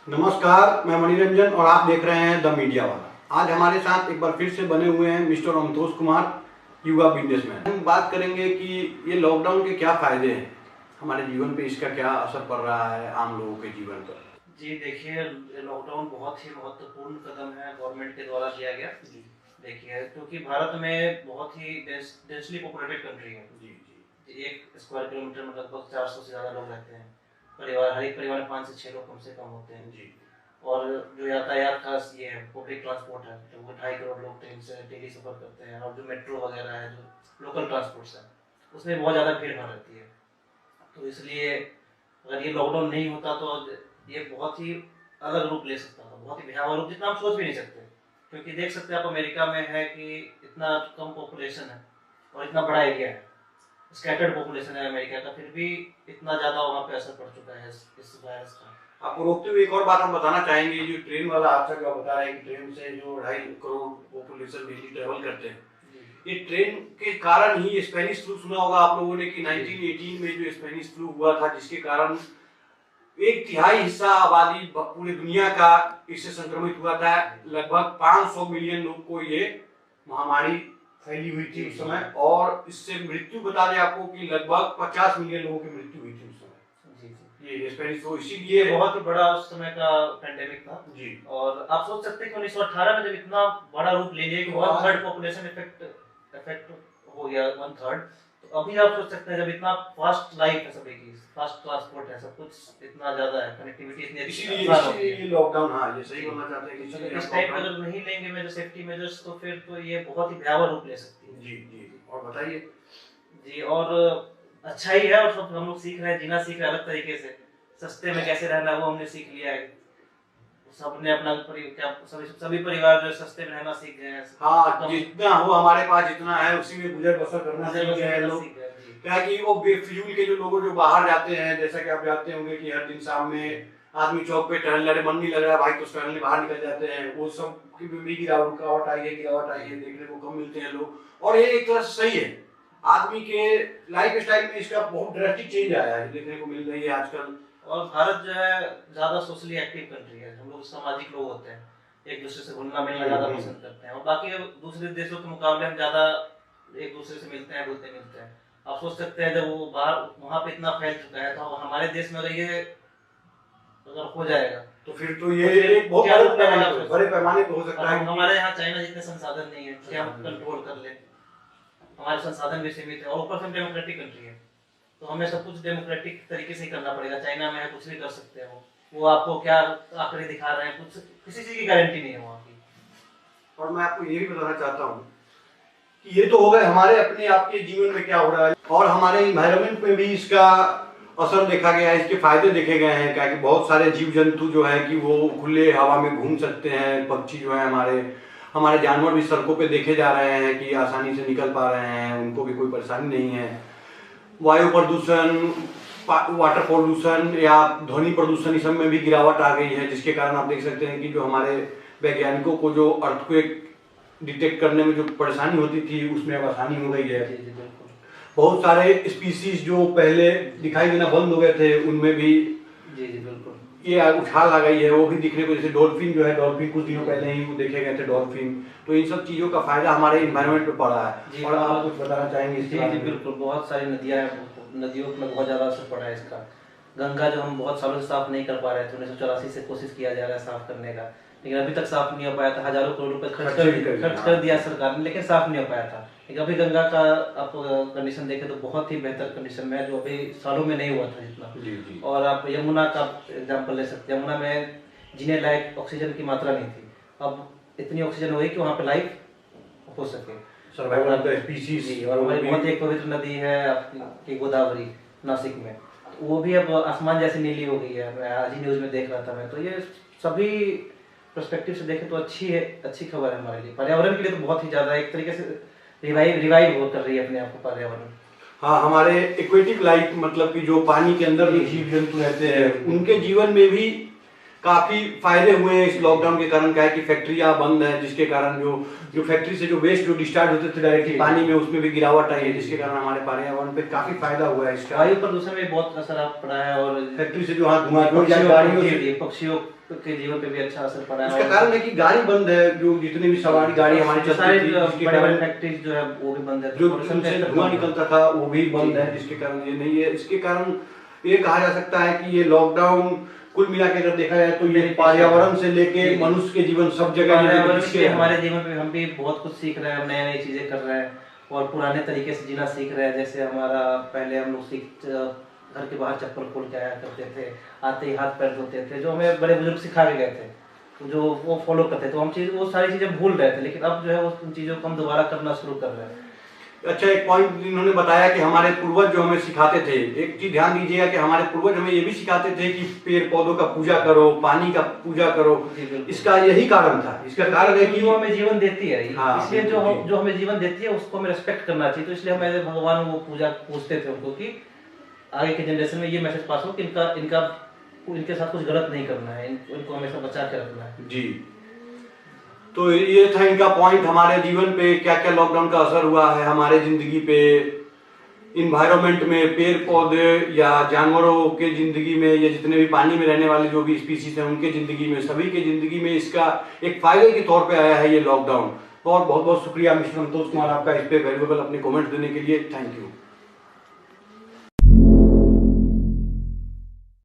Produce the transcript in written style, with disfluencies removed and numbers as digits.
नमस्कार, मैं मणिरंजन और आप देख रहे हैं द मीडिया वाला। आज हमारे साथ एक बार फिर से बने हुए हैं मिस्टर अमितोष कुमार, युवा बिजनेसमैन। हम बात करेंगे कि ये लॉकडाउन के क्या फायदे हैं, हमारे जीवन पे इसका क्या असर पड़ रहा है आम लोगों के जीवन पर। जी देखिए, लॉकडाउन बहुत ही महत्वपूर्ण कदम है गवर्नमेंट के द्वारा लिया गया। जी देखिए, क्योंकि भारत में बहुत ही डेंसली पॉपुलेटेड कंट्री है। जी जी। 1 स्क्वायर किलोमीटर में लगभग 400 से ज़्यादा लोग रहते हैं। परिवार, हर एक परिवार में 5 से 6 लोग कम से कम होते हैं जी। और जो यातायात का ये है, पब्लिक ट्रांसपोर्ट है, तो वो 2.5 करोड़ लोग ट्रेन से डेली सफ़र करते हैं। और जो मेट्रो वगैरह है, जो लोकल ट्रांसपोर्ट्स है, उसमें बहुत ज़्यादा भीड़ भाड़ रहती है। तो इसलिए अगर ये लॉकडाउन नहीं होता तो ये बहुत ही अलग रूप ले सकता था, बहुत ही भयावह रूप, जितना आप सोच भी नहीं सकते। क्योंकि देख सकते हैं आप, अमेरिका में है कि इतना कम पॉपुलेशन है और इतना बड़ा एरिया है, स्कैटर्ड पॉपुलेशन है अमेरिका का, फिर भी इतना ज़्यादा वहाँ पे असर पड़ चुका है इस वायरस का। आपको रोकते हुए एक और बात हम बताना चाहेंगे, जो ट्रेन वाला हादसा जो बता रहे हैं कि ट्रेन से जो 2.5 करोड़ पॉपुलेशन डेली ट्रेवल करते हैं, ये ट्रेन के कारण ही स्पेनिश फ्लू सुना होगा आप लोगों ने कि 1918 में जो स्पेनिश फ्लू हुआ था, जिसके कारण 1/3 हिस्सा आबादी पूरी दुनिया का इससे संक्रमित हुआ था। लगभग 500 मिलियन लोग को ये महामारी फैली हुई थी उस समय, और इससे मृत्यु बता दें आपको कि लगभग 50 मिलियन लोगों की मृत्यु हुई थी उस समय। ये स्पेनिश फ्लू इसीलिए बहुत बड़ा उस समय का पैंडेमिक था जी। और आप सोच सकते हैं कि 1918 में जब इतना बड़ा रूप ले लिया कि 1/3 पॉपुलेशन इफेक्ट हो गया, 1/3, तो अभी आप सोच सकते हैं जब इतना फास्ट लाइफ है, सभी की फास्ट ट्रांसपोर्ट है, सब कुछ इतना ज्यादा है, कनेक्टिविटी इतनी अच्छी है, इसीलिए लॉकडाउन, हाँ ये सही बोलना चाहते हैं कि इस टाइम पे अगर नहीं लेंगे मेजर सेफ्टी मेजर्स तो फिर तो ये बहुत ही भयावह रूप ले सकती है। जी जी। और बताइए। जी, और अच्छा ही है, और सब हम लोग सीख रहे हैं, जीना सीख रहे हैं अलग तरीके से, सस्ते में कैसे रहना वो हमने सीख लिया है। सबने अपना सभी परिवार जो सस्ते में रहना सीख गए हैं। हाँ, जितना हो हमारे पास जितना है उसी में गुजर बसर करना सीख गए हैं लोग। क्या कि वो बेफिजूल के जो लोग जो बाहर जाते हैं, जैसा कि आप जानते होंगे कि हर दिन शाम में आदमी चौक पे टहलने, मन नहीं लग रहा भाई तो टहलने बाहर निकल जाते हैं, वो सब की बीमारी की गिरावट आई है देखने को कम मिलते हैं लोग। और ये एक तरह से सही है, आदमी के लाइफ स्टाइल में इसका बहुत ड्रास्टिक चेंज आया है, देखने को मिल रही है आजकल। और भारत जो है ज्यादा सोशली एक्टिव कंट्री है, हम लोग सामाजिक लोग होते हैं, एक दूसरे से घुलना मिलना ज्यादा पसंद करते हैं, और बाकी दूसरे देशों के मुकाबले हम ज्यादा एक दूसरे से मिलते हैं, घुलते मिलते हैं। आप सोच सकते हैं जब वो बाहर वहाँ पे इतना फैल चुका है, तो हमारे देश में अगर ये अगर हो जाएगा तो फिर तो ये एक बहुत बड़े पैमाने पे हो सकता है। हमारे यहाँ चाइना जितने संसाधन नहीं है कि हम कंट्रोल कर ले, हमारे संसाधन भी सीमित है, और ऊपर से हम डेमोक्रेटिक कंट्री है, तो हमें सब कुछ डेमोक्रेटिक तरीके से ही करना पड़ेगा। चाइना में है, कुछ भी कर सकते हैं, वो आपको क्या आंकड़े दिखा रहे हैं, कुछ किसी चीज की गारंटी नहीं है वहाँ की। और मैं आपको ये भी बताना चाहता हूँ कि ये तो हो गए हमारे अपने आपके जीवन में क्या हो रहा है, और हमारे इन्वायरमेंट में भी इसका असर देखा गया है, इसके फायदे देखे गए हैं। क्या कि बहुत सारे जीव जंतु जो है कि वो खुले हवा में घूम सकते हैं, पक्षी जो है हमारे जानवर भी सड़कों पे देखे जा रहे हैं कि आसानी से निकल पा रहे हैं, उनको भी कोई परेशानी नहीं है। वायु प्रदूषण, वाटर पोल्यूशन या ध्वनि प्रदूषण, इस सब में भी गिरावट आ गई है, जिसके कारण आप देख सकते हैं कि जो हमारे वैज्ञानिकों को जो अर्थक्वेक डिटेक्ट करने में जो परेशानी होती थी उसमें अब आसानी हो गई है। बहुत सारे स्पीसीज जो पहले दिखाई देना बंद हो गए थे उनमें भी बिल्कुल ये उछाल आ गई है, वो भी दिखने को, जैसे डॉल्फिन जो है, डॉल्फिन कुछ दिनों पहले ही वो देखे गए थे डॉल्फिन। तो इन सब चीजों का फायदा हमारे इन्वायरमेंट पे पड़ा है। और आप कुछ बताना चाहेंगे? जी बिल्कुल, बहुत सारी नदियाँ हैं, नदियों में बहुत ज़्यादा असर पड़ा है इसका। गंगा जो हम बहुत सालों से साफ नहीं कर पा रहे थे, 1984 से कोशिश किया जा रहा है साफ करने का, लेकिन अभी तक साफ नहीं हो पाया था। हजारों करोड़ रुपए खर्च कर दिया सरकार ने, लेकिन साफ नहीं हो पाया था। लेकिन अभी गंगा का आप कंडीशन देखें तो बहुत ही बेहतर कंडीशन में है, जो अभी सालों में नहीं हुआ था जितना। और आप यमुना का एग्जाम्पल ले सकते हैं, यमुना में जीने लायक ऑक्सीजन की मात्रा नहीं थी, अब इतनी ऑक्सीजन हो गई कि वहाँ पे लाइफ हो सके, सर्वाइवल ऑफ द स्पीशीज। और हमारी बहुत एक पवित्र नदी है आपकी गोदावरी, नासिक में, वो भी अब आसमान जैसी नीली हो गई है, मैं आज ही न्यूज़ में देख रहा था मैं। तो ये सभी पर्सपेक्टिव से देखें तो अच्छी खबर है हमारे लिए, पर्यावरण के लिए तो बहुत ही ज़्यादा एक तरीके से रिवाइव कर रही है अपने आप को पर्यावरण। हाँ, हमारे एक्वेटिक लाइफ, मतलब कि जो पानी के अंदर भी जीव जंतु रहते हैं, उनके जीवन में भी काफी फायदे हुए हैं इस लॉकडाउन के कारण। क्या है कि फैक्ट्रियां बंद है, जिसके कारण जो फैक्ट्री से जो वेस्ट जो डिस्चार्ज होते थे डायरेक्टली पानी में, उसमें भी गिरावट आई है, जिसके कारण हमारे पर्यावरण पे काफी फायदा हुआ है इसका। वायु प्रदूषण में बहुत असर पड़ा है और फैक्ट्री से जो धुआं पक्षियों के जीवन पे भी अच्छा असर पड़ा है। इसका कारण है कि गाड़ी बंद है, जो जितने भी सवारी गाड़ी हमारी चलती थी, जिसके बड़े-बड़े कारण फैक्ट्रीज जो है वो भी बंद है, जो उनसे धुआं निकलता था वो भी बंद है, जिसके कारण ये नहीं है। इसके कारण ये कहा जा सकता है कि ये लॉकडाउन कुल मिला के अगर देखा जाए तो ये पर्यावरण से लेके मनुष्य के जीवन सब जगह हमारे जीवन पे हम भी बहुत कुछ सीख रहे हैं, नई नई चीजें कर रहे हैं और पुराने तरीके से जीना सीख रहे हैं। जैसे हमारा पहले हम लोग घर के बाहर चप्पल खोल के आया करते थे, आते ही हाथ पैर धोते थे, जो हमें बड़े बुजुर्ग सिखा के गए थे, तो जो वो फॉलो करते थे, तो हम वो सारी चीजें भूल रहे थे, लेकिन अब जो है उन चीजों को हम दोबारा करना शुरू कर रहे हैं। अच्छा, एक पॉइंट इन्होंने बताया कि हमारे पूर्वज जो हमें सिखाते थे, एक चीज ध्यान दीजिएगा कि हमारे पूर्वज हमें ये भी सिखाते थे कि पेड़ पौधों का पूजा करो, पानी का पूजा करो। इसका यही कारण था। इसका कारण है कि वो हमें जीवन देती है, इसलिए हाँ, जो हमें जीवन देती है उसको हमें रिस्पेक्ट करना चाहिए। तो इसलिए हम भगवान वो पूजा पूछते थे उनको कि आगे के जनरेशन में ये मैसेज पास हो कि इनके साथ कुछ गलत नहीं करना है, इनको हमेशा बचा के रखना है। जी, तो ये था इनका पॉइंट। हमारे जीवन पे क्या क्या लॉकडाउन का असर हुआ है, हमारे जिंदगी पे, इन्वायरमेंट में, पेड़ पौधे या जानवरों के जिंदगी में, या जितने भी पानी में रहने वाले जो भी स्पीसीज हैं उनके जिंदगी में, सभी के जिंदगी में इसका एक फायदे के तौर पे आया है ये लॉकडाउन। और बहुत बहुत शुक्रिया मिस्टर संतोष कुमार आपका इस पे वैल्यूएबल अपने कमेंट्स देने के लिए। Thank you.